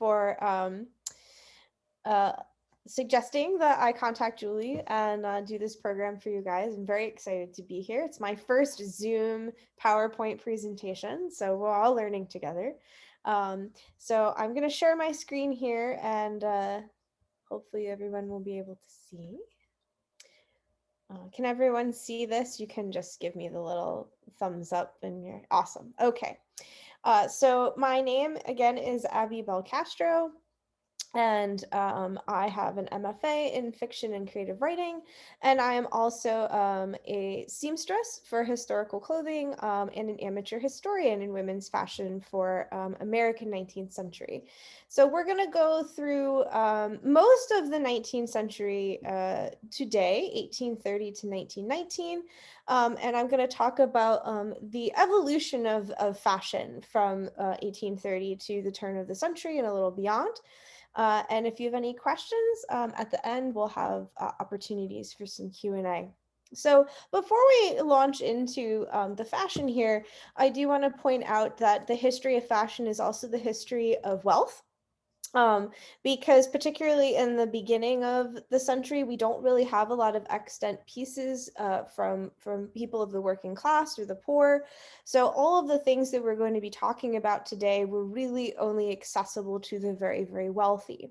for suggesting that I contact Julie and do this program for you guys. I'm very excited to be here. It's my first Zoom PowerPoint presentation, so we're all learning together. So I'm going to share my screen here, and hopefully everyone will be able to see. Can everyone see this? You can just give me the little thumbs up and you're awesome. Okay. So my name again is Abagail Belcastro. And I have an MFA in fiction and creative writing, and I am also a seamstress for historical clothing and an amateur historian in women's fashion for American 19th century. So we're going to go through most of the 19th century today, 1830 to 1919, and I'm going to talk about the evolution of fashion from 1830 to the turn of the century and a little beyond. And if you have any questions, at the end, we'll have opportunities for some Q&A. So before we launch into the fashion here, I do want to point out that the history of fashion is also the history of wealth. Because particularly in the beginning of the century, we don't really have a lot of extant pieces from people of the working class or the poor. So all of the things that we're going to be talking about today were really only accessible to the very, very wealthy.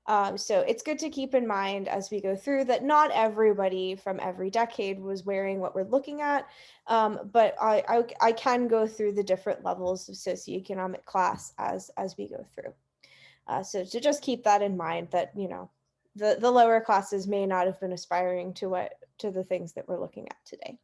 So it's good to keep in mind as we go through that not everybody from every decade was wearing what we're looking at, but I can go through the different levels of socioeconomic class as we go through. So to just keep that in mind that, you know, the lower classes may not have been aspiring to the things that we're looking at today.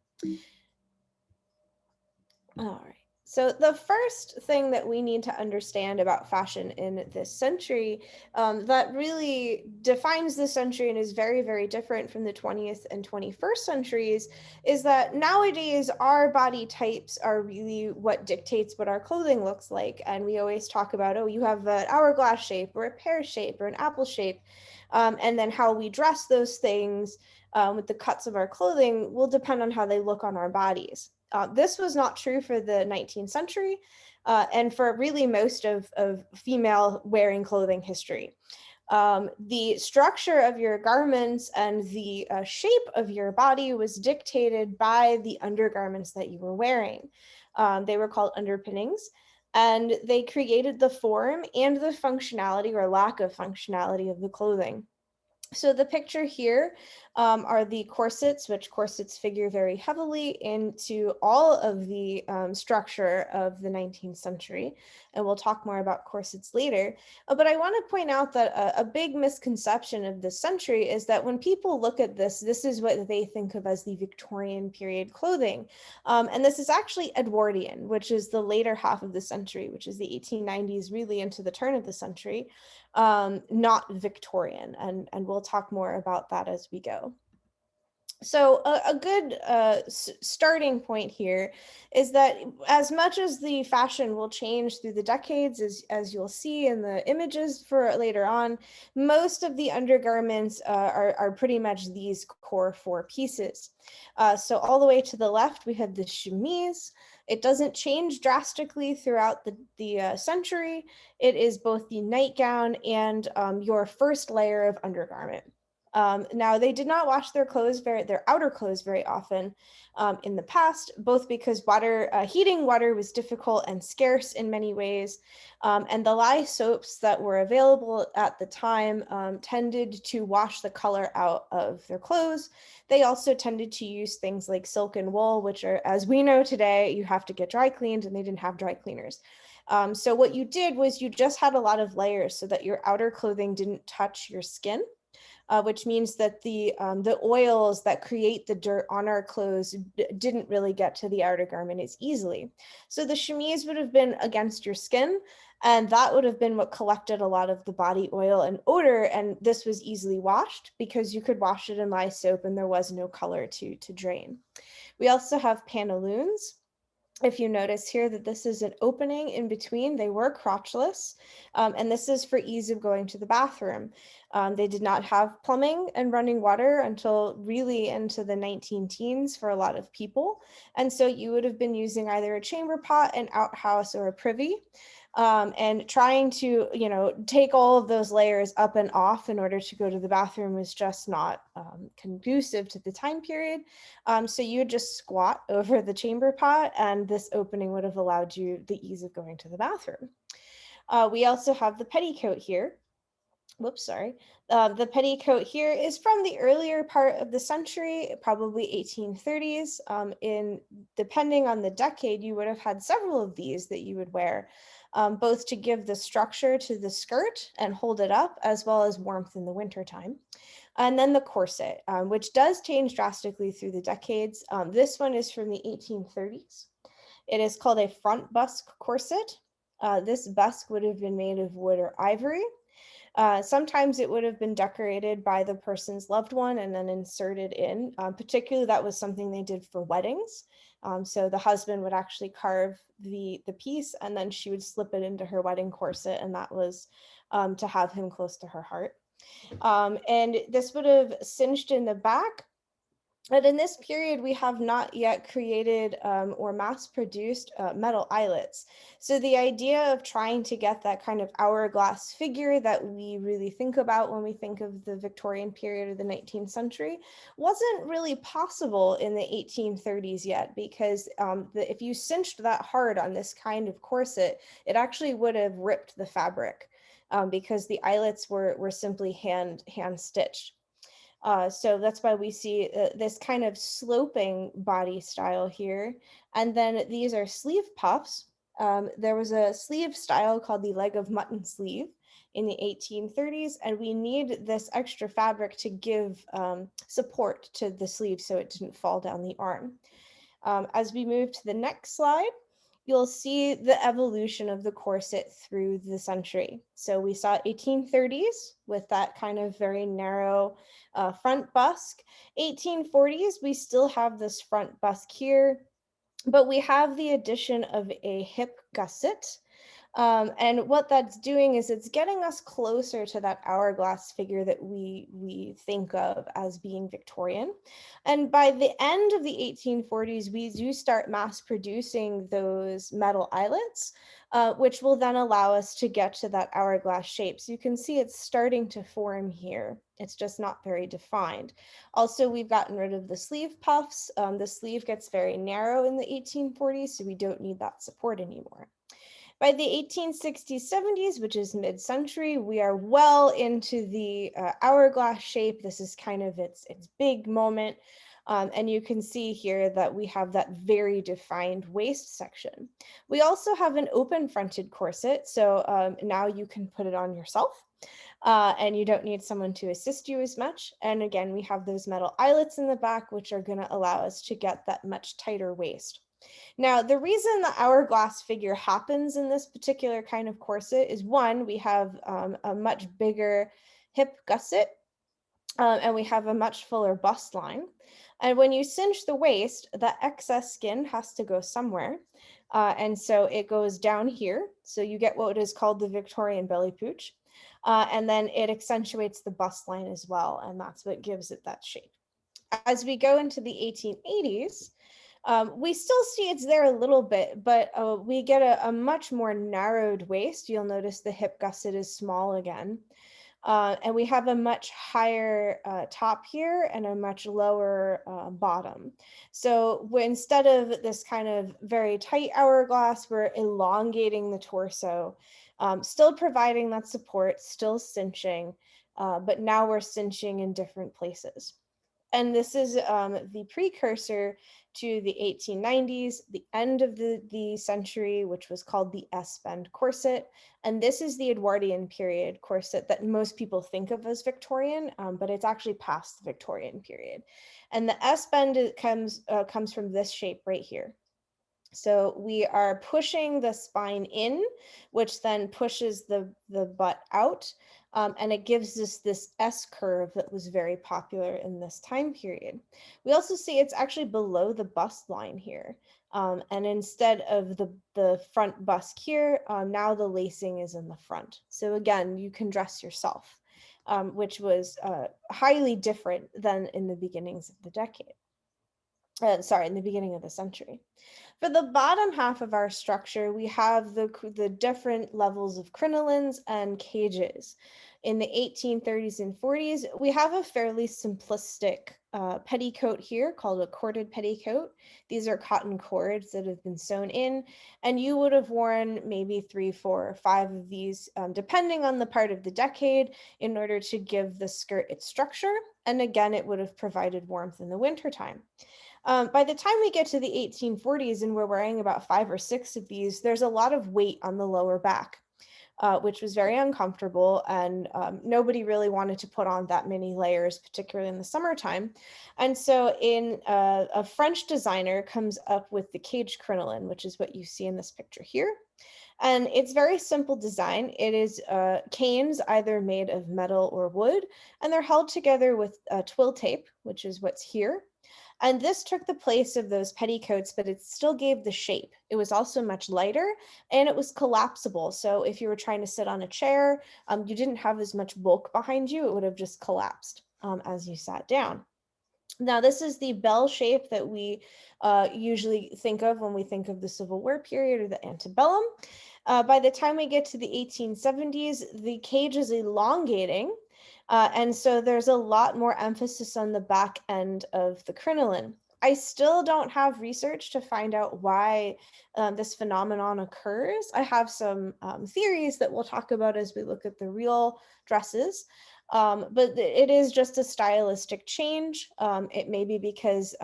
All right. So the first thing that we need to understand about fashion in this century that really defines the century and is very, very different from the 20th and 21st centuries is that nowadays our body types are really what dictates what our clothing looks like. And we always talk about, oh, you have an hourglass shape or a pear shape or an apple shape. And then how we dress those things with the cuts of our clothing will depend on how they look on our bodies. This was not true for the 19th century and for really most of female wearing clothing history. The structure of your garments and the shape of your body was dictated by the undergarments that you were wearing. They were called underpinnings, and they created the form and the functionality or lack of functionality of the clothing. So the picture here are the corsets, which corsets figure very heavily into all of the structure of the 19th century. And we'll talk more about corsets later. But I want to point out that a big misconception of this century is that when people look at this, this is what they think of as the Victorian period clothing. And this is actually Edwardian, which is the later half of the century, which is the 1890s, really into the turn of the century. Not Victorian, and we'll talk more about that as we go. So a good starting point here is that as much as the fashion will change through the decades, as you'll see in the images for later on, most of the undergarments are pretty much these core four pieces. So all the way to the left, we have the chemise. It doesn't change drastically throughout the century. It is both the nightgown and your first layer of undergarment. Now, they did not wash their outer clothes very often in the past, both because heating water was difficult and scarce in many ways, and the lye soaps that were available at the time tended to wash the color out of their clothes. They also tended to use things like silk and wool, which are, as we know today, you have to get dry cleaned, and they didn't have dry cleaners. So what you did was you just had a lot of layers so that your outer clothing didn't touch your skin. Which means that the oils that create the dirt on our clothes didn't really get to the outer garment as easily. So the chemise would have been against your skin, and that would have been what collected a lot of the body oil and odor, and this was easily washed because you could wash it in lye soap and there was no color to drain. We also have pantaloons. If you notice here that this is an opening in between, they were crotchless, and this is for ease of going to the bathroom. They did not have plumbing and running water until really into the 19 teens for a lot of people. And so you would have been using either a chamber pot, an outhouse, or a privy. and trying to, take all of those layers up and off in order to go to the bathroom was just not conducive to the time period. So you would just squat over the chamber pot, and this opening would have allowed you the ease of going to the bathroom. We also have the petticoat here. Whoops, sorry. The petticoat here is from the earlier part of the century, probably 1830s. Depending on the decade, you would have had several of these that you would wear, both to give the structure to the skirt and hold it up, as well as warmth in the wintertime. And then the corset, which does change drastically through the decades. This one is from the 1830s. It is called a front busk corset. This busk would have been made of wood or ivory. Sometimes it would have been decorated by the person's loved one and then inserted in. Particularly, that was something they did for weddings. So the husband would actually carve the piece, and then she would slip it into her wedding corset, and that was to have him close to her heart. And this would have cinched in the back. But in this period, we have not yet created or mass-produced metal eyelets. So the idea of trying to get that kind of hourglass figure that we really think about when we think of the Victorian period or the 19th century wasn't really possible in the 1830s yet, because if you cinched that hard on this kind of corset, it actually would have ripped the fabric because the eyelets were simply hand stitched. So that's why we see this kind of sloping body style here. And then these are sleeve puffs. There was a sleeve style called the leg of mutton sleeve in the 1830s, and we need this extra fabric to give support to the sleeve so it didn't fall down the arm. As we move to the next slide, you'll see the evolution of the corset through the century. So we saw 1830s with that kind of very narrow front busk. 1840s, we still have this front busk here, but we have the addition of a hip gusset. And what that's doing is it's getting us closer to that hourglass figure that we think of as being Victorian. And by the end of the 1840s, we do start mass producing those metal eyelets, which will then allow us to get to that hourglass shape. So you can see it's starting to form here. It's just not very defined. Also, we've gotten rid of the sleeve puffs. The sleeve gets very narrow in the 1840s, so we don't need that support anymore. By the 1860s, 70s, which is mid-century, we are well into the hourglass shape. This is kind of its big moment. And you can see here that we have that very defined waist section. We also have an open fronted corset. So now you can put it on yourself. And you don't need someone to assist you as much. And again, we have those metal eyelets in the back, which are going to allow us to get that much tighter waist. Now, the reason the hourglass figure happens in this particular kind of corset is, one, we have a much bigger hip gusset, and we have a much fuller bust line. And when you cinch the waist, that excess skin has to go somewhere. And so it goes down here. So you get what is called the Victorian belly pooch. And then it accentuates the bust line as well. And that's what gives it that shape. As we go into the 1880s, we still see it's there a little bit, but we get a much more narrowed waist. You'll notice the hip gusset is small again. And we have a much higher top here and a much lower bottom. So instead of this kind of very tight hourglass, we're elongating the torso, still providing that support, still cinching, but now we're cinching in different places. And this is the precursor to the 1890s, the end of the century, which was called the S-bend corset. And this is the Edwardian period corset that most people think of as Victorian, but it's actually past the Victorian period. And the S-bend comes from this shape right here. So we are pushing the spine in, which then pushes the butt out. And it gives us this S curve that was very popular in this time period. We also see it's actually below the bust line here. And instead of the front bust here, now the lacing is in the front. So again, you can dress yourself, which was highly different than in the beginnings of the decade. in the beginning of the century. For the bottom half of our structure, we have the different levels of crinolines and cages. In the 1830s and 40s, we have a fairly simplistic petticoat here called a corded petticoat. These are cotton cords that have been sewn in, and you would have worn maybe 3, 4, or 5 of these, depending on the part of the decade, in order to give the skirt its structure. And again, it would have provided warmth in the wintertime. By the time we get to the 1840s and we're wearing about 5 or 6 of these, there's a lot of weight on the lower back, which was very uncomfortable, and nobody really wanted to put on that many layers, particularly in the summertime. And so a French designer comes up with the cage crinoline, which is what you see in this picture here. And it's very simple design. It is canes either made of metal or wood, and they're held together with twill tape, which is what's here. And this took the place of those petticoats, but it still gave the shape. It was also much lighter, and it was collapsible. So if you were trying to sit on a chair, you didn't have as much bulk behind you. It would have just collapsed as you sat down. Now, this is the bell shape that we usually think of when we think of the Civil War period or the antebellum. By the time we get to the 1870s, the cage is elongating, and so there's a lot more emphasis on the back end of the crinoline. I still don't have research to find out why this phenomenon occurs. I have some theories that we'll talk about as we look at the real dresses. But it is just a stylistic change. It may be because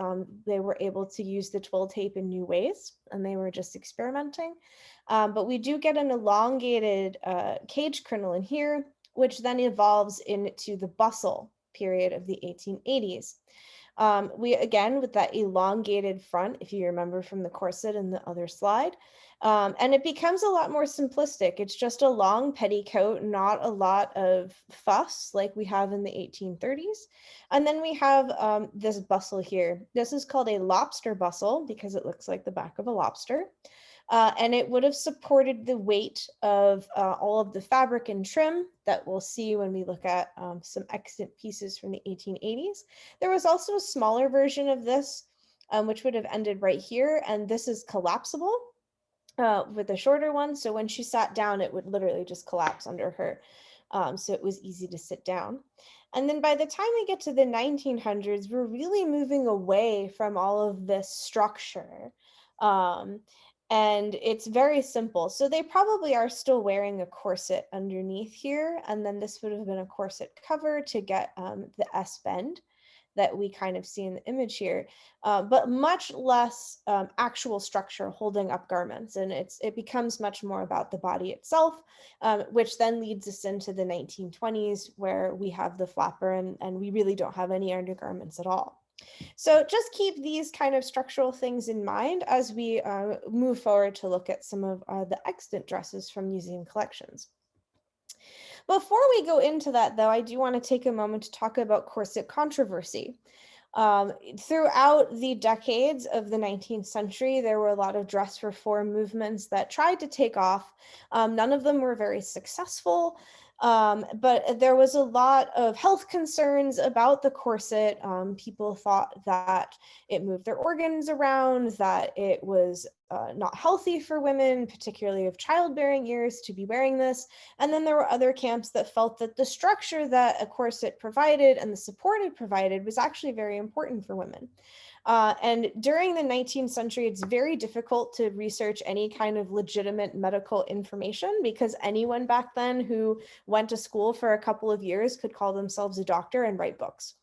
they were able to use the twill tape in new ways and they were just experimenting. But we do get an elongated cage crinoline here, which then evolves into the bustle period of the 1880s. We again, with that elongated front, if you remember from the corset in the other slide, and it becomes a lot more simplistic. It's just a long petticoat, not a lot of fuss like we have in the 1830s. And then we have this bustle here. This is called a lobster bustle because it looks like the back of a lobster. And it would have supported the weight of all of the fabric and trim that we'll see when we look at some extant pieces from the 1880s. There was also a smaller version of this, which would have ended right here, and this is collapsible with a shorter one. So when she sat down, it would literally just collapse under her. So it was easy to sit down. And then by the time we get to the 1900s, we're really moving away from all of this structure. And it's very simple. So they probably are still wearing a corset underneath here. And then this would have been a corset cover to get the S bend that we kind of see in the image here, but much less actual structure holding up garments. And it becomes much more about the body itself, which then leads us into the 1920s where we have the flapper and we really don't have any undergarments at all. So just keep these kind of structural things in mind as we move forward to look at some of the extant dresses from museum collections. Before we go into that, though, I do want to take a moment to talk about corset controversy. Throughout the decades of the 19th century, there were a lot of dress reform movements that tried to take off. None of them were very successful. But there was a lot of health concerns about the corset. People thought that it moved their organs around, that it was not healthy for women, particularly of childbearing years, to be wearing this. And then there were other camps that felt that the structure that a corset provided and the support it provided was actually very important for women. And during the 19th century, it's very difficult to research any kind of legitimate medical information because anyone back then who went to school for a couple of years could call themselves a doctor and write books.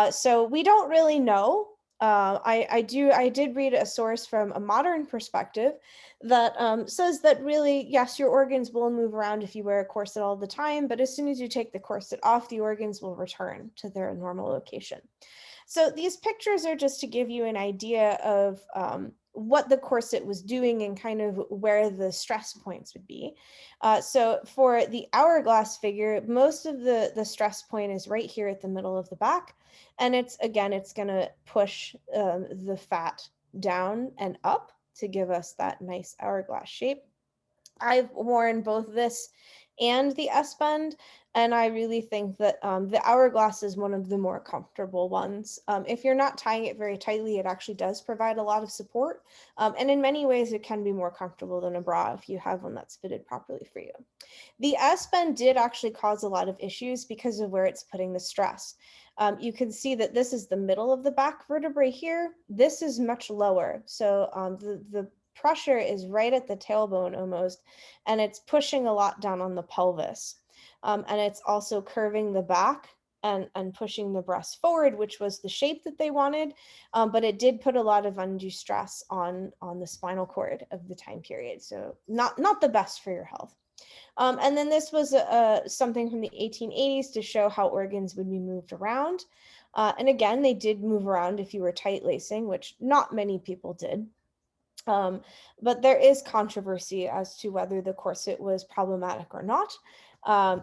So we don't really know. I did read a source from a modern perspective that says that really, yes, your organs will move around if you wear a corset all the time, but as soon as you take the corset off, the organs will return to their normal location. So these pictures are just to give you an idea of what the corset was doing and kind of where the stress points would be. So for the hourglass figure, most of the stress point is right here at the middle of the back. And it's going to push the fat down and up to give us that nice hourglass shape. I've worn both this and the S-bend. And I really think that the hourglass is one of the more comfortable ones. If you're not tying it very tightly, it actually does provide a lot of support. And in many ways, it can be more comfortable than a bra if you have one that's fitted properly for you. The S-bend did actually cause a lot of issues because of where it's putting the stress. You can see that this is the middle of the back vertebrae here. This is much lower. So the pressure is right at the tailbone almost, and it's pushing a lot down on the pelvis. And it's also curving the back and pushing the breast forward, which was the shape that they wanted. But it did put a lot of undue stress on the spinal cord of the time period. So not the best for your health. And then this was something from the 1880s to show how organs would be moved around. And again, they did move around if you were tight lacing, which not many people did. But there is controversy as to whether the corset was problematic or not.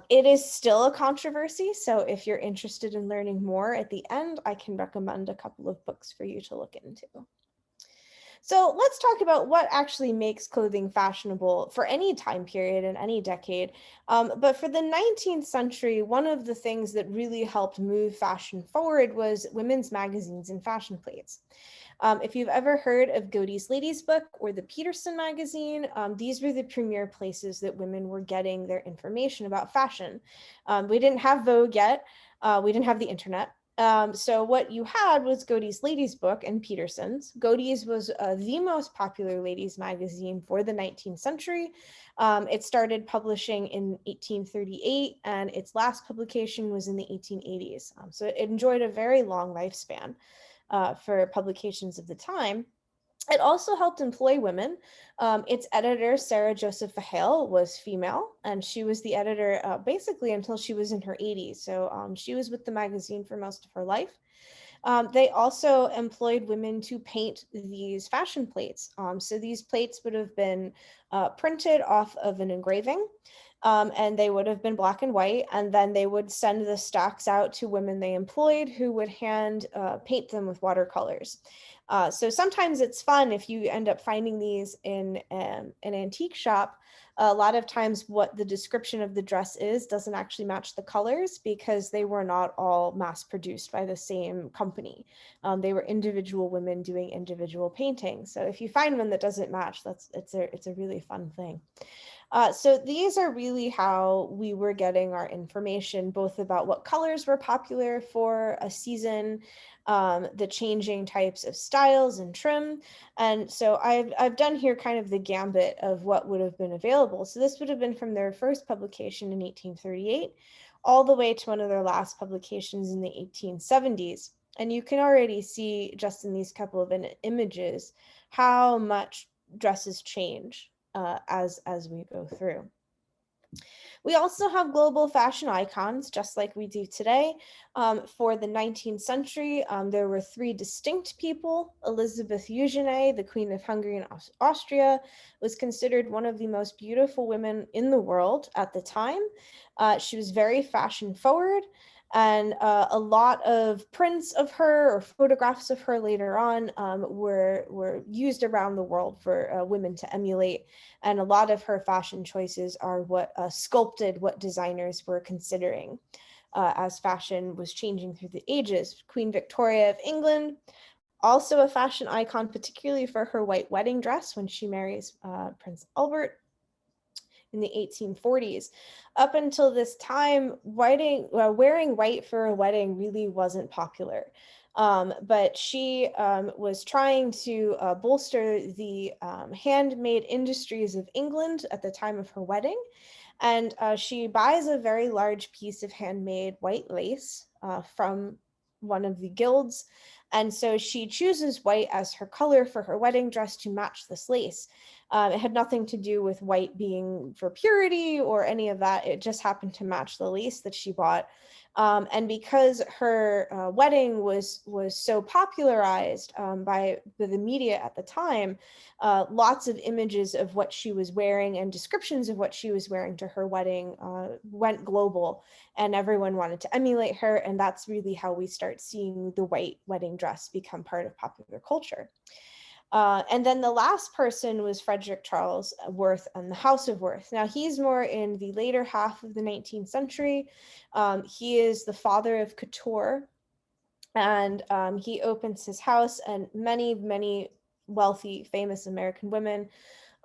It is still a controversy, so if you're interested in learning more at the end, I can recommend a couple of books for you to look into. So let's talk about what actually makes clothing fashionable for any time period in any decade. But for the 19th century, one of the things that really helped move fashion forward was women's magazines and fashion plates. If you've ever heard of Godey's Ladies Book or the Peterson magazine, these were the premier places that women were getting their information about fashion. We didn't have Vogue yet. We didn't have the internet. So what you had was Godey's Ladies Book and Peterson's. Godey's was the most popular ladies magazine for the 19th century. It started publishing in 1838 and its last publication was in the 1880s. So it enjoyed a very long lifespan for publications of the time. It also helped employ women. Its editor, Sarah Joseph Hale, was female, and she was the editor basically until she was in her 80s. So she was with the magazine for most of her life. They also employed women to paint these fashion plates. So these plates would have been printed off of an engraving. And they would have been black and white, and then they would send the stacks out to women they employed who would hand paint them with watercolors. So sometimes it's fun if you end up finding these in an antique shop. A lot of times what the description of the dress is doesn't actually match the colors because they were not all mass produced by the same company. They were individual women doing individual paintings. So if you find one that doesn't match, it's a really fun thing. So these are really how we were getting our information, both about what colors were popular for a season, the changing types of styles and trim. And so I've done here kind of the gambit of what would have been available. So this would have been from their first publication in 1838, all the way to one of their last publications in the 1870s. And you can already see just in these couple of images how much dresses change as we go through. We also have global fashion icons, just like we do today. For the 19th century, there were three distinct people. Elizabeth Eugenie, the Queen of Hungary and Austria, was considered one of the most beautiful women in the world at the time. She was very fashion forward, and a lot of prints of her or photographs of her later on were used around the world for women to emulate. And a lot of her fashion choices are what sculpted what designers were considering as fashion was changing through the ages. Queen Victoria of England, also a fashion icon, particularly for her white wedding dress when she marries Prince Albert in the 1840s. Up until this time, wearing white for a wedding really wasn't popular. But she was trying to bolster the handmade industries of England at the time of her wedding. And she buys a very large piece of handmade white lace from one of the guilds. And so she chooses white as her color for her wedding dress to match this lace. It had nothing to do with white being for purity or any of that. It just happened to match the lace that she bought. And because her wedding was so popularized by the media at the time, lots of images of what she was wearing and descriptions of what she was wearing to her wedding went global, and everyone wanted to emulate her. And that's really how we start seeing the white wedding dress become part of popular culture. And then the last person was Frederick Charles Worth and the House of Worth. Now, he's more in the later half of the 19th century. He is the father of couture, and he opens his house, and many, many wealthy, famous American women,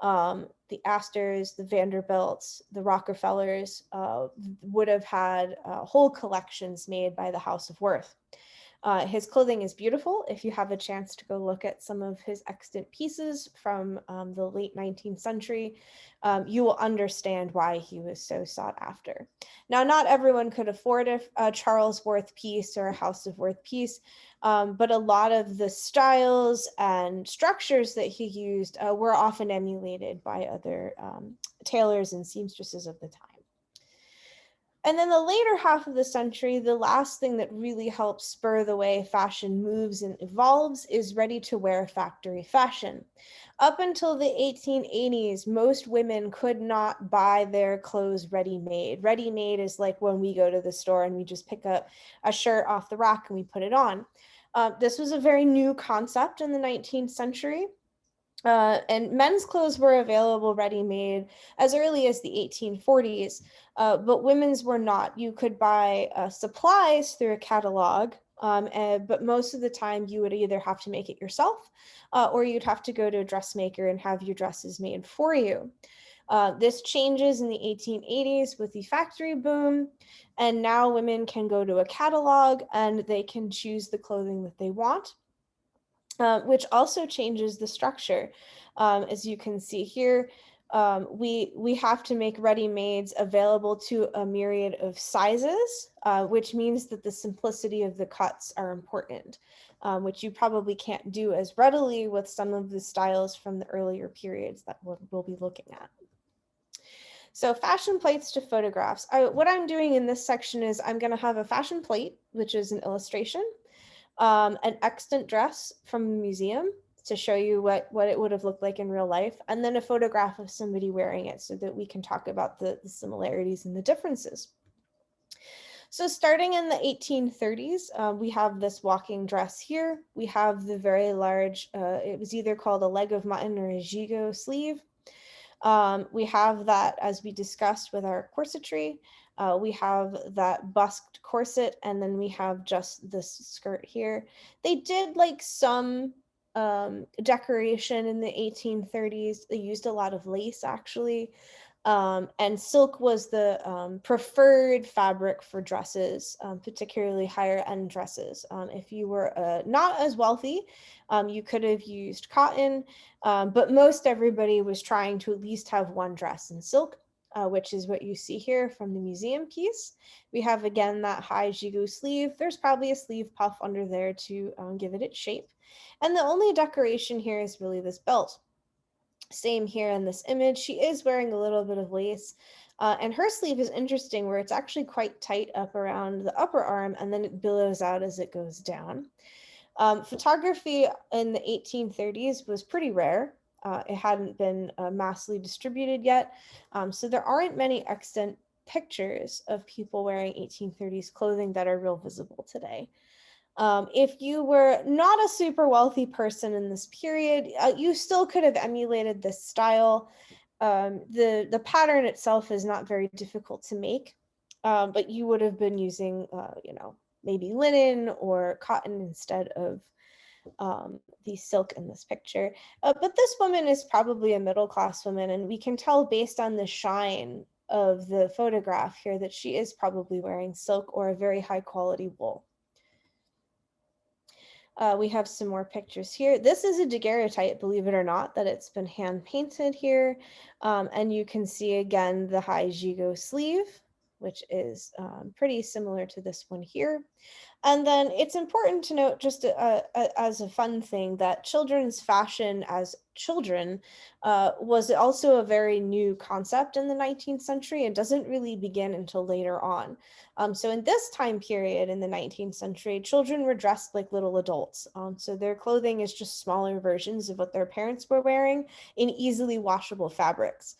the Astors, the Vanderbilts, the Rockefellers, would have had whole collections made by the House of Worth. His clothing is beautiful. If you have a chance to go look at some of his extant pieces from the late 19th century, you will understand why he was so sought after. Now, not everyone could afford a Charles Worth piece or a House of Worth piece, but a lot of the styles and structures that he used were often emulated by other tailors and seamstresses of the time. And then the later half of the century, the last thing that really helps spur the way fashion moves and evolves is ready-to-wear factory fashion. Up until the 1880s, most women could not buy their clothes ready-made. Ready-made is like when we go to the store and we just pick up a shirt off the rack and we put it on. This was a very new concept in the 19th century. And men's clothes were available ready-made as early as the 1840s, but women's were not. You could buy supplies through a catalog, but most of the time you would either have to make it yourself, or you'd have to go to a dressmaker and have your dresses made for you. This changes in the 1880s with the factory boom, and now women can go to a catalog and they can choose the clothing that they want. Which also changes the structure. As you can see here, we have to make ready-mades available to a myriad of sizes, which means that the simplicity of the cuts are important, which you probably can't do as readily with some of the styles from the earlier periods that we'll be looking at. So fashion plates to photographs. What I'm doing in this section is I'm going to have a fashion plate, which is an illustration, an extant dress from a museum to show you what it would have looked like in real life, and then a photograph of somebody wearing it so that we can talk about the similarities and the differences. So starting in the 1830s, we have this walking dress here. We have the very large, it was either called a leg of mutton or a gigot sleeve. We have that, as we discussed, with our corsetry. We have that busked corset, and then we have just this skirt here. They did like some decoration in the 1830s. They used a lot of lace, actually. And silk was the preferred fabric for dresses, particularly higher end dresses. If you were not as wealthy, you could have used cotton, but most everybody was trying to at least have one dress in silk, which is what you see here from the museum piece. We have, again, that high gigot sleeve. There's probably a sleeve puff under there to give it its shape. And the only decoration here is really this belt. Same here in this image. She is wearing a little bit of lace, and her sleeve is interesting where it's actually quite tight up around the upper arm, and then it billows out as it goes down. Photography in the 1830s was pretty rare. It hadn't been massively distributed yet, so there aren't many extant pictures of people wearing 1830s clothing that are real visible today. If you were not a super wealthy person in this period, you still could have emulated this style. The pattern itself is not very difficult to make, but you would have been using, maybe linen or cotton instead of the silk in this picture. But this woman is probably a middle-class woman, and we can tell based on the shine of the photograph here that she is probably wearing silk or a very high-quality wool. We have some more pictures here. This is a daguerreotype, believe it or not, that it's been hand painted here. And you can see again the high gigot sleeve, which is pretty similar to this one here. And then it's important to note, just as a fun thing, that children's fashion as children was also a very new concept in the 19th century and doesn't really begin until later on. So in this time period in the 19th century, children were dressed like little adults. So their clothing is just smaller versions of what their parents were wearing in easily washable fabrics.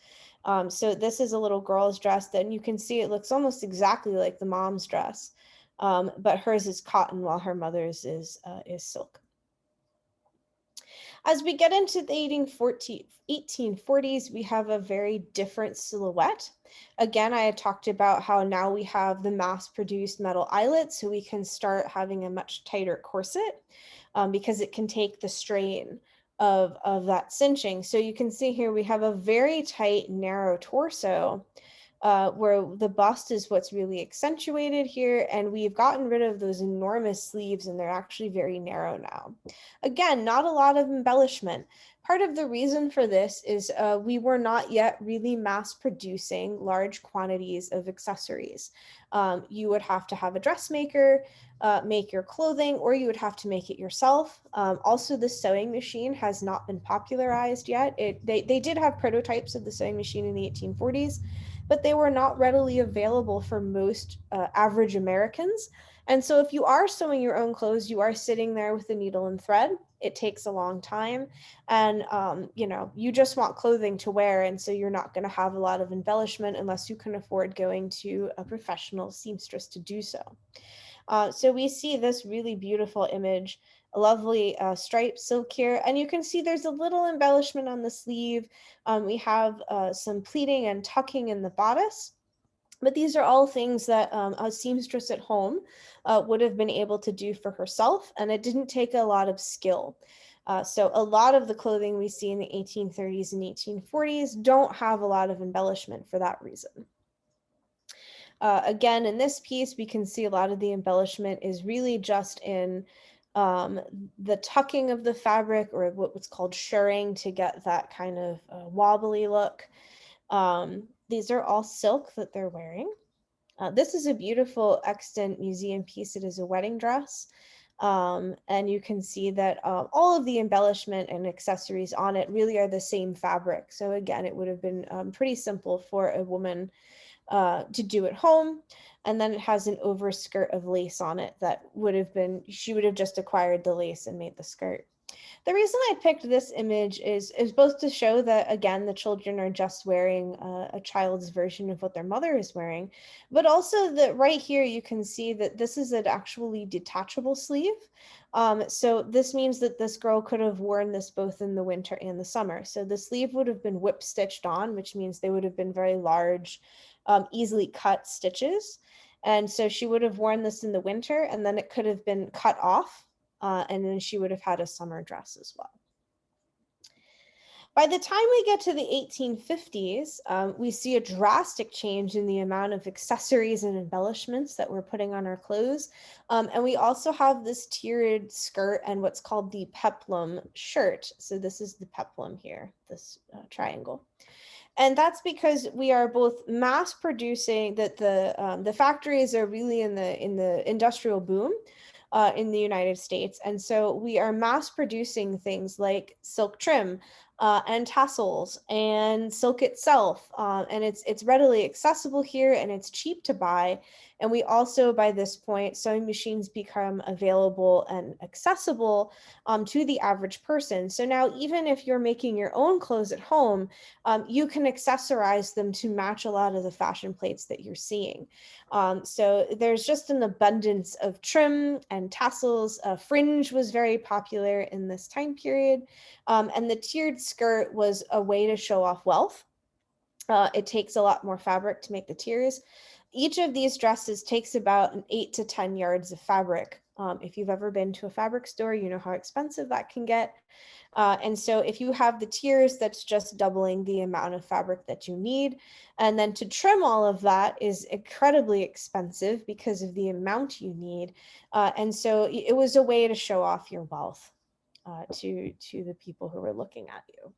So this is a little girl's dress, then you can see it looks almost exactly like the mom's dress. But hers is cotton while her mother's is silk. As we get into the 1840s, we have a very different silhouette. Again, I had talked about how now we have the mass-produced metal eyelet, so we can start having a much tighter corset because it can take the strain of that cinching. So you can see here we have a very tight, narrow torso where the bust is what's really accentuated here, and we've gotten rid of those enormous sleeves, and they're actually very narrow now. Again, not a lot of embellishment. Part of the reason for this is we were not yet really mass producing large quantities of accessories. You would have to have a dressmaker make your clothing, or you would have to make it yourself. Also, the sewing machine has not been popularized yet. They did have prototypes of the sewing machine in the 1840s, but they were not readily available for most average Americans. And so if you are sewing your own clothes, you are sitting there with a needle and thread. It takes a long time, and you just want clothing to wear, and so you're not going to have a lot of embellishment unless you can afford going to a professional seamstress to do so. So we see this really beautiful image, a lovely striped silk here, and you can see there's a little embellishment on the sleeve. We have some pleating and tucking in the bodice. But these are all things that a seamstress at home would have been able to do for herself, and it didn't take a lot of skill. So a lot of the clothing we see in the 1830s and 1840s don't have a lot of embellishment for that reason. Again, in this piece, we can see a lot of the embellishment is really just in the tucking of the fabric, or what's called shirring, to get that kind of wobbly look. These are all silk that they're wearing. This is a beautiful extant museum piece. It is a wedding dress. And you can see that all of the embellishment and accessories on it really are the same fabric. So again, it would have been pretty simple for a woman to do at home. And then it has an overskirt of lace on it that would have been, she would have just acquired the lace and made the skirt. The reason I picked this image is both to show that, again, the children are just wearing a child's version of what their mother is wearing, but also that right here you can see that this is an actually detachable sleeve. So this means that this girl could have worn this both in the winter and the summer. So the sleeve would have been whip stitched on, which means they would have been very large, easily cut stitches. And so she would have worn this in the winter, and then it could have been cut off. And then she would have had a summer dress as well. By the time we get to the 1850s, we see a drastic change in the amount of accessories and embellishments that we're putting on our clothes. And we also have this tiered skirt and what's called the peplum shirt. So this is the peplum here, this triangle. And that's because we are both mass producing, that the factories are really in the industrial boom in the United States. And so we are mass producing things like silk trim and tassels and silk itself. And it's readily accessible here, and it's cheap to buy. And we also, by this point, sewing machines become available and accessible to the average person. So now, even if you're making your own clothes at home, you can accessorize them to match a lot of the fashion plates that you're seeing. So there's just an abundance of trim and tassels. Fringe was very popular in this time period. And the tiered skirt was a way to show off wealth. It takes a lot more fabric to make the tiers. Each of these dresses takes about 8 to 10 yards of fabric. If you've ever been to a fabric store, you know how expensive that can get. And so if you have the tiers, that's just doubling the amount of fabric that you need. And then to trim all of that is incredibly expensive because of the amount you need. And so it was a way to show off your wealth to the people who were looking at you.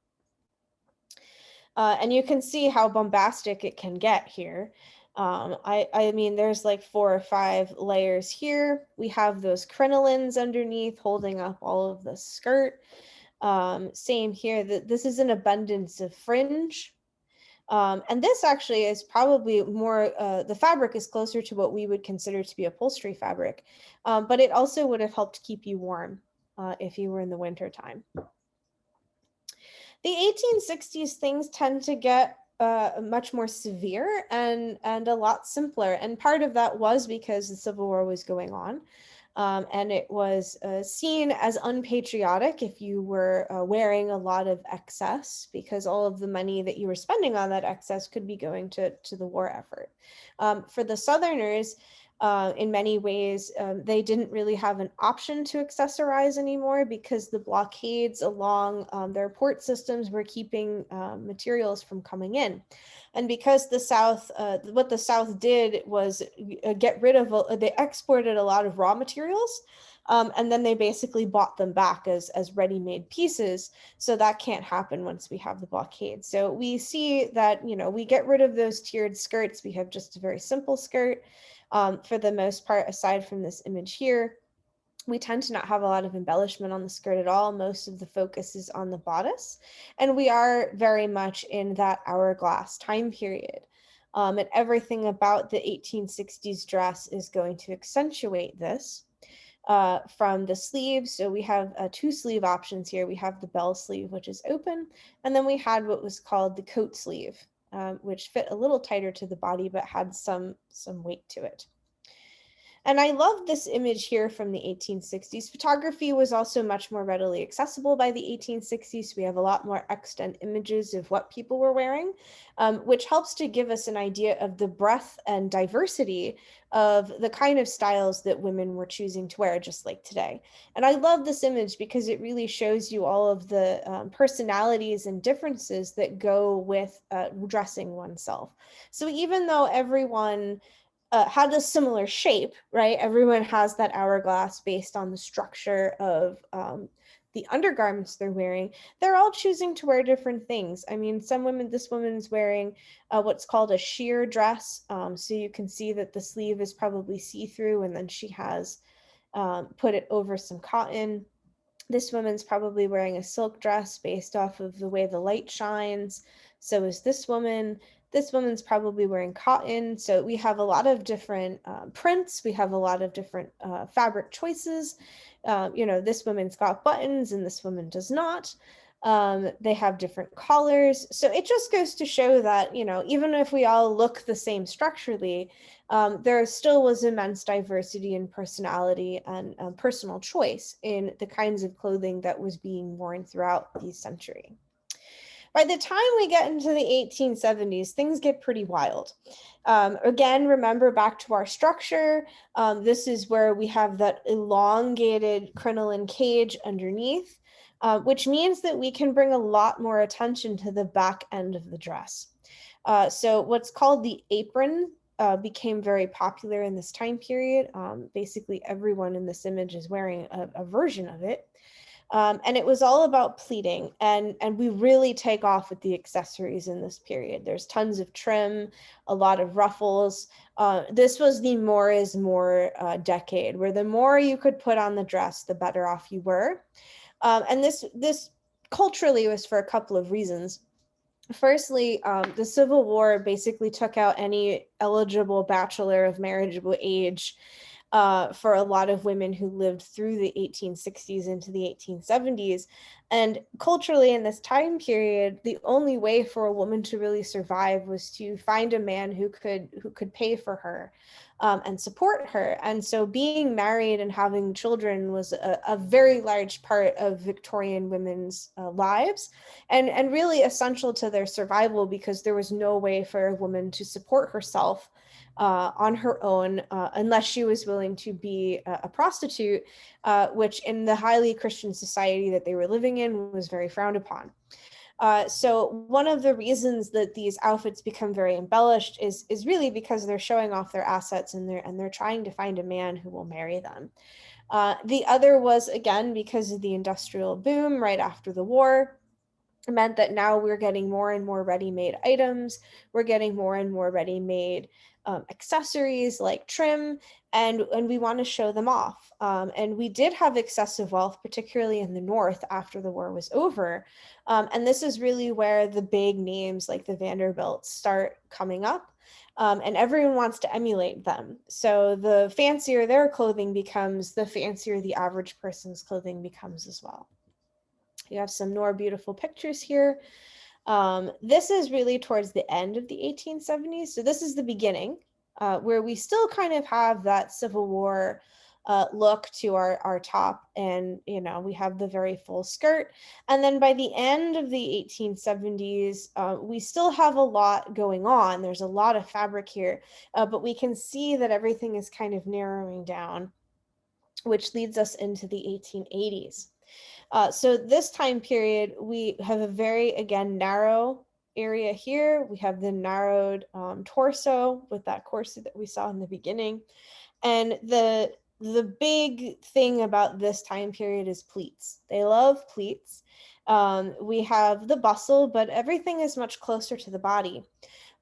And you can see how bombastic it can get here. I mean, there's like 4 or 5 layers here. We have those crinolines underneath holding up all of the skirt. Same here, that this is an abundance of fringe. And this actually is probably more, the fabric is closer to what we would consider to be upholstery fabric, but it also would have helped keep you warm if you were in the winter time. The 1860s, things tend to get much more severe and a lot simpler. And part of that was because the Civil War was going on. And it was seen as unpatriotic if you were wearing a lot of excess, because all of the money that you were spending on that excess could be going to the war effort. For the Southerners, in many ways, they didn't really have an option to accessorize anymore, because the blockades along their port systems were keeping materials from coming in. And because the South, what the South did was get rid of, they exported a lot of raw materials, and then they basically bought them back as ready-made pieces. So that can't happen once we have the blockade. So we see that, we get rid of those tiered skirts. We have just a very simple skirt for the most part, aside from this image here. We tend to not have a lot of embellishment on the skirt at all. Most of the focus is on the bodice. And we are very much in that hourglass time period. And everything about the 1860s dress is going to accentuate this. From the sleeves, so we have two sleeve options here. We have the bell sleeve, which is open, and then we had what was called the coat sleeve, which fit a little tighter to the body, but had some weight to it. And I love this image here from the 1860s. Photography was also much more readily accessible by the 1860s. We have a lot more extant images of what people were wearing, which helps to give us an idea of the breadth and diversity of the kind of styles that women were choosing to wear, just like today. And I love this image because it really shows you all of the personalities and differences that go with dressing oneself. So even though everyone had a similar shape, right? Everyone has that hourglass based on the structure of the undergarments they're wearing. They're all choosing to wear different things. I mean, this woman's wearing what's called a sheer dress. So you can see that the sleeve is probably see-through, and then she has put it over some cotton. This woman's probably wearing a silk dress based off of the way the light shines. So is this woman. This woman's probably wearing cotton. So we have a lot of different prints. We have a lot of different fabric choices. This woman's got buttons and this woman does not. They have different collars. So it just goes to show that, even if we all look the same structurally, there still was immense diversity in personality and personal choice in the kinds of clothing that was being worn throughout the century. By the time we get into the 1870s, things get pretty wild. Again, remember back to our structure. This is where we have that elongated crinoline cage underneath, which means that we can bring a lot more attention to the back end of the dress. So what's called the apron became very popular in this time period. Basically, everyone in this image is wearing a version of it. And it was all about pleating, and we really take off with the accessories in this period. There's tons of trim, a lot of ruffles. This was the more is more decade, where the more you could put on the dress, the better off you were. And this culturally was for a couple of reasons. Firstly, the Civil War basically took out any eligible bachelor of marriageable age for a lot of women who lived through the 1860s into the 1870s. And culturally, in this time period, the only way for a woman to really survive was to find a man who could pay for her and support her. And so being married and having children was a very large part of Victorian women's lives, and really essential to their survival, because there was no way for a woman to support herself on her own unless she was willing to be a prostitute, which in the highly Christian society that they were living in was very frowned upon. So one of the reasons that these outfits become very embellished is really because they're showing off their assets, and they're trying to find a man who will marry them. The other was, again, because of the industrial boom right after the war. It meant that now we're getting more and more ready-made items. We're getting more and more ready-made accessories like trim, and we want to show them off. And we did have excessive wealth, particularly in the North after the war was over. And this is really where the big names like the Vanderbilts start coming up. And everyone wants to emulate them. So the fancier their clothing becomes, the fancier the average person's clothing becomes as well. You have some more beautiful pictures here. This is really towards the end of the 1870s. So this is the beginning, where we still kind of have that Civil War look to our top, and we have the very full skirt. And then by the end of the 1870s, we still have a lot going on. There's a lot of fabric here, but we can see that everything is kind of narrowing down, which leads us into the 1880s. So this time period, we have a very, again, narrow area here. We have the narrowed torso with that corset that we saw in the beginning. And the big thing about this time period is pleats. They love pleats. We have the bustle, but everything is much closer to the body.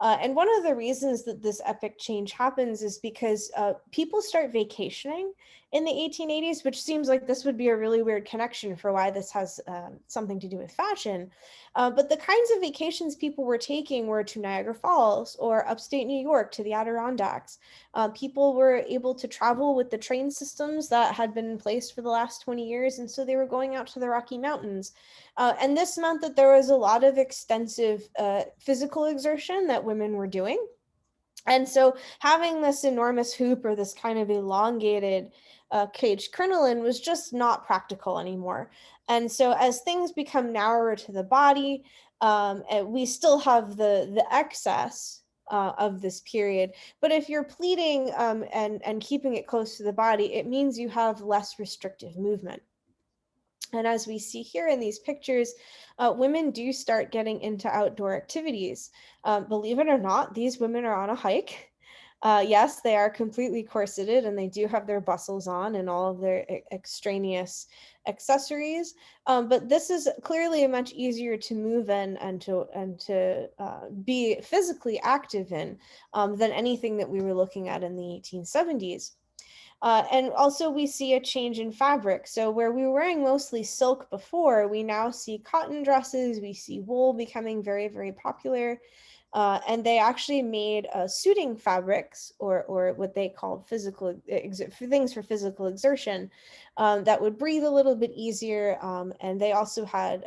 And one of the reasons that this epic change happens is because people start vacationing in the 1880s, which seems like this would be a really weird connection for why this has something to do with fashion. But the kinds of vacations people were taking were to Niagara Falls or upstate New York to the Adirondacks. People were able to travel with the train systems that had been in place for the last 20 years, and so they were going out to the Rocky Mountains. And this meant that there was a lot of extensive physical exertion that women were doing. And so having this enormous hoop or this kind of elongated cage crinoline was just not practical anymore. And so as things become narrower to the body, we still have the excess of this period. But if you're pleating and keeping it close to the body, it means you have less restrictive movement. And as we see here in these pictures, women do start getting into outdoor activities. Believe it or not, these women are on a hike. Yes, they are completely corseted and they do have their bustles on and all of their extraneous accessories. But this is clearly much easier to move in and to be physically active in than anything that we were looking at in the 1870s. And also we see a change in fabric. So where we were wearing mostly silk before, we now see cotton dresses, we see wool becoming very, very popular. And they actually made suiting fabrics, or what they called things for physical exertion, that would breathe a little bit easier. And they also had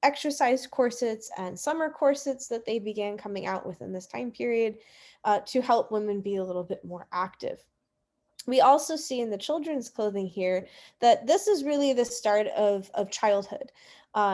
exercise corsets and summer corsets that they began coming out with in this time period to help women be a little bit more active. We also see in the children's clothing here that this is really the start of childhood.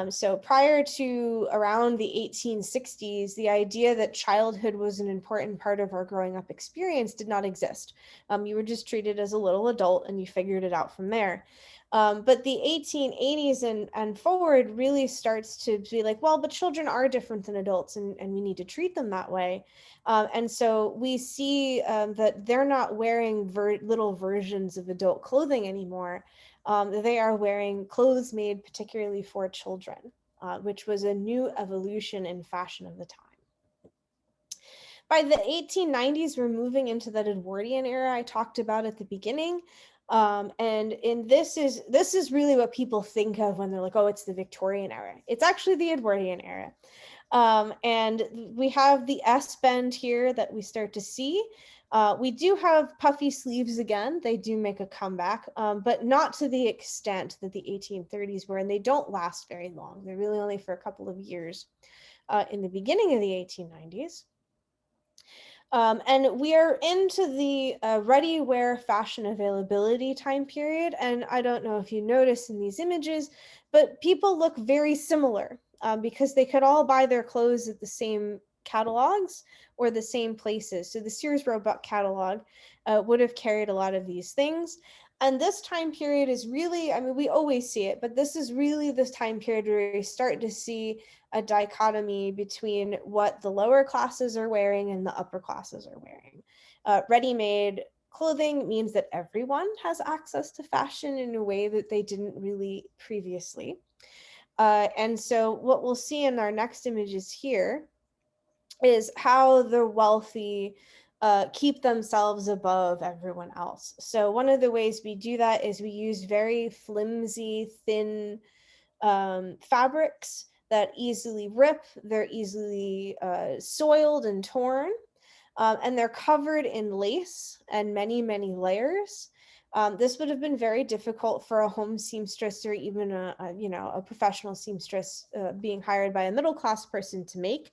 So prior to around the 1860s, the idea that childhood was an important part of our growing up experience did not exist. You were just treated as a little adult and you figured it out from there. But the 1880s and forward really starts to be like, well, but children are different than adults and we need to treat them that way. And so we see that they're not wearing little versions of adult clothing anymore. They are wearing clothes made particularly for children, which was a new evolution in fashion of the time. By the 1890s, we're moving into that Edwardian era I talked about at the beginning. And this is really what people think of when they're like, oh, it's the Victorian era. It's actually the Edwardian era. And we have the S bend here that we start to see. We do have puffy sleeves again. They do make a comeback, but not to the extent that the 1830s were, and they don't last very long. They're really only for a couple of years in the beginning of the 1890s. And we are into the ready-wear fashion availability time period. And I don't know if you notice in these images, but people look very similar because they could all buy their clothes at the same catalogs or the same places. So the Sears Roebuck catalog would have carried a lot of these things. And this time period is really, I mean, we always see it, but this is really this time period where we start to see a dichotomy between what the lower classes are wearing and the upper classes are wearing. Ready-made clothing means that everyone has access to fashion in a way that they didn't really previously. And so what we'll see in our next images here is how the wealthy keep themselves above everyone else. So one of the ways we do that is we use very flimsy, thin fabrics that easily rip, they're easily soiled and torn, and they're covered in lace and many, many layers. This would have been very difficult for a home seamstress or even a professional seamstress being hired by a middle class person to make.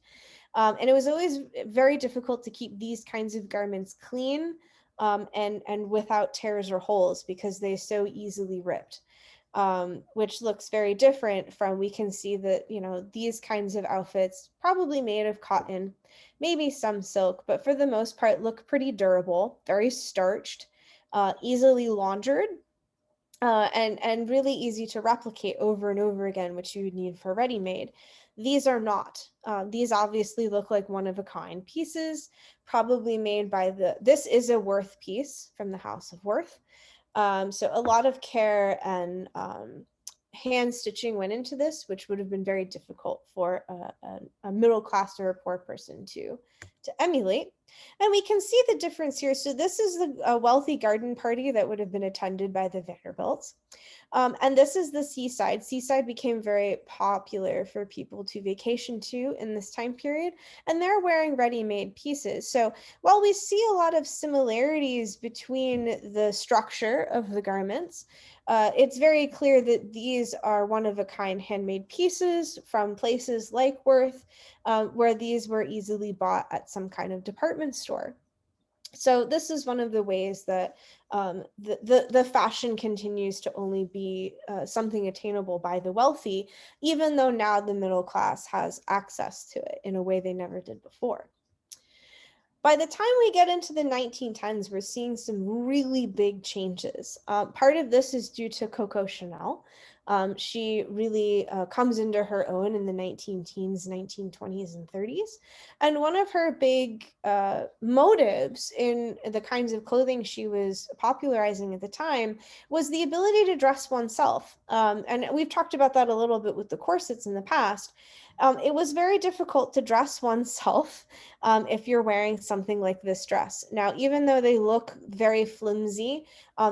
And it was always very difficult to keep these kinds of garments clean and without tears or holes because they so easily ripped. Which looks very different from, we can see that, these kinds of outfits probably made of cotton, maybe some silk, but for the most part look pretty durable, very starched, easily laundered, and really easy to replicate over and over again, which you would need for ready-made. These are not. These obviously look like one-of-a-kind pieces, probably made by this is a Worth piece from the House of Worth. So a lot of care and hand stitching went into this, which would have been very difficult for a middle class or a poor person to emulate. And we can see the difference here. So this is a wealthy garden party that would have been attended by the Vanderbilts. And this is the seaside. Seaside became very popular for people to vacation to in this time period, and they're wearing ready-made pieces. So while we see a lot of similarities between the structure of the garments, it's very clear that these are one-of-a-kind handmade pieces from places like Worth, where these were easily bought at some kind of department store. So this is one of the ways that the fashion continues to only be something attainable by the wealthy, even though now the middle class has access to it in a way they never did before. By the time we get into the 1910s, we're seeing some really big changes. Part of this is due to Coco Chanel. She really comes into her own in the 19 teens, 1920s, and 30s. And one of her big motives in the kinds of clothing she was popularizing at the time was the ability to dress oneself. And we've talked about that a little bit with the corsets in the past. It was very difficult to dress oneself if you're wearing something like this dress. Now, even though they look very flimsy,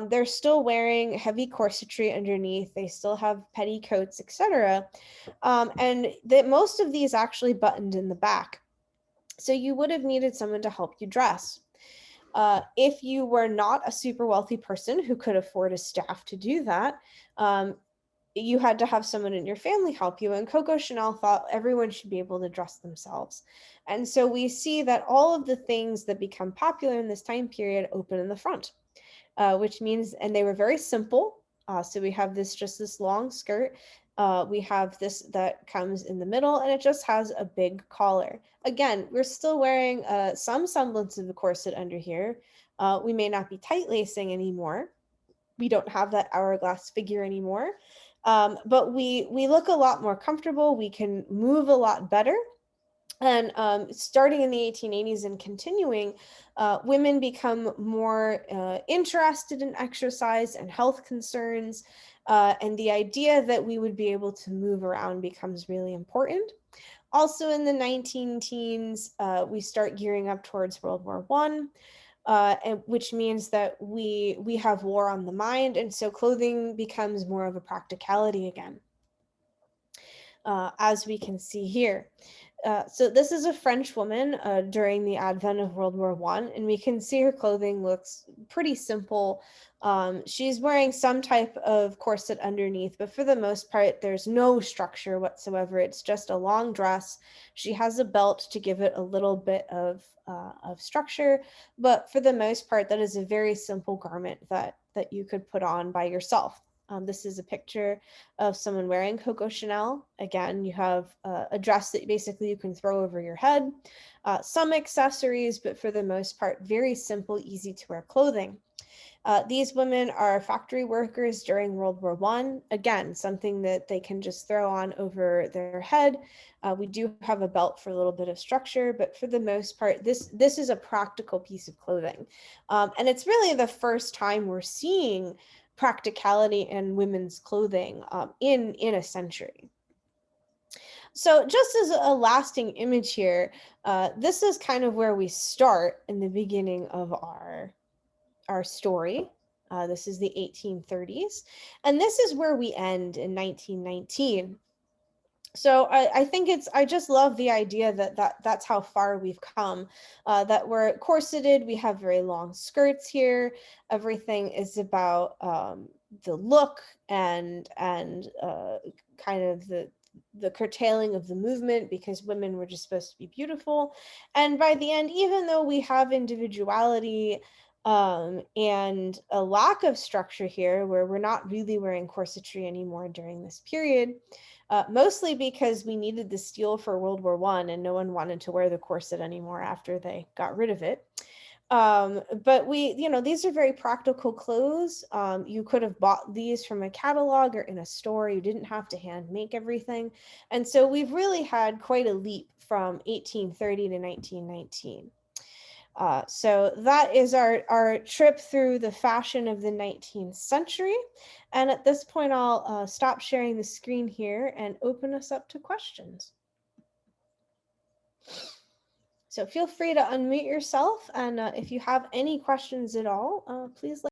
they're still wearing heavy corsetry underneath. They still have petticoats, etc. And that most of these actually buttoned in the back. So you would have needed someone to help you dress. If you were not a super wealthy person who could afford a staff to do that, you had to have someone in your family help you. And Coco Chanel thought everyone should be able to dress themselves. And so we see that all of the things that become popular in this time period open in the front, which means, and they were very simple. So we have just this long skirt. We have this that comes in the middle, and it just has a big collar. Again, we're still wearing some semblance of a corset under here. We may not be tight lacing anymore. We don't have that hourglass figure anymore. But we look a lot more comfortable. We can move a lot better. And starting in the 1880s and continuing, women become more interested in exercise and health concerns. And the idea that we would be able to move around becomes really important. Also in the 19 teens, we start gearing up towards World War I. Which means that we have war on the mind, and so clothing becomes more of a practicality again, as we can see here. So this is a French woman during the advent of World War I, and we can see her clothing looks pretty simple. She's wearing some type of corset underneath, but for the most part, there's no structure whatsoever. It's just a long dress. She has a belt to give it a little bit of structure, but for the most part, that is a very simple garment that you could put on by yourself. This is a picture of someone wearing Coco Chanel. Again, you have a dress that basically you can throw over your head, some accessories, but for the most part, very simple, easy to wear clothing. These women are factory workers during World War I. Again, something that they can just throw on over their head. We do have a belt for a little bit of structure, but for the most part, this is a practical piece of clothing. And it's really the first time we're seeing practicality in women's clothing in a century. So just as a lasting image here, this is kind of where we start in the beginning of our story. This is the 1830s, and this is where we end in 1919. So I think I just love the idea that's how far we've come, that we're corseted, we have very long skirts here, everything is about the look and kind of the curtailing of the movement, because women were just supposed to be beautiful. And by the end, even though we have individuality, and a lack of structure here where we're not really wearing corsetry anymore during this period, mostly because we needed the steel for World War I and no one wanted to wear the corset anymore after they got rid of it. But these are very practical clothes. You could have bought these from a catalog or in a store. You didn't have to hand make everything. And so we've really had quite a leap from 1830 to 1919. So that is our trip through the fashion of the 19th century. And at this point, I'll stop sharing the screen here and open us up to questions. So feel free to unmute yourself. And if you have any questions at all, please let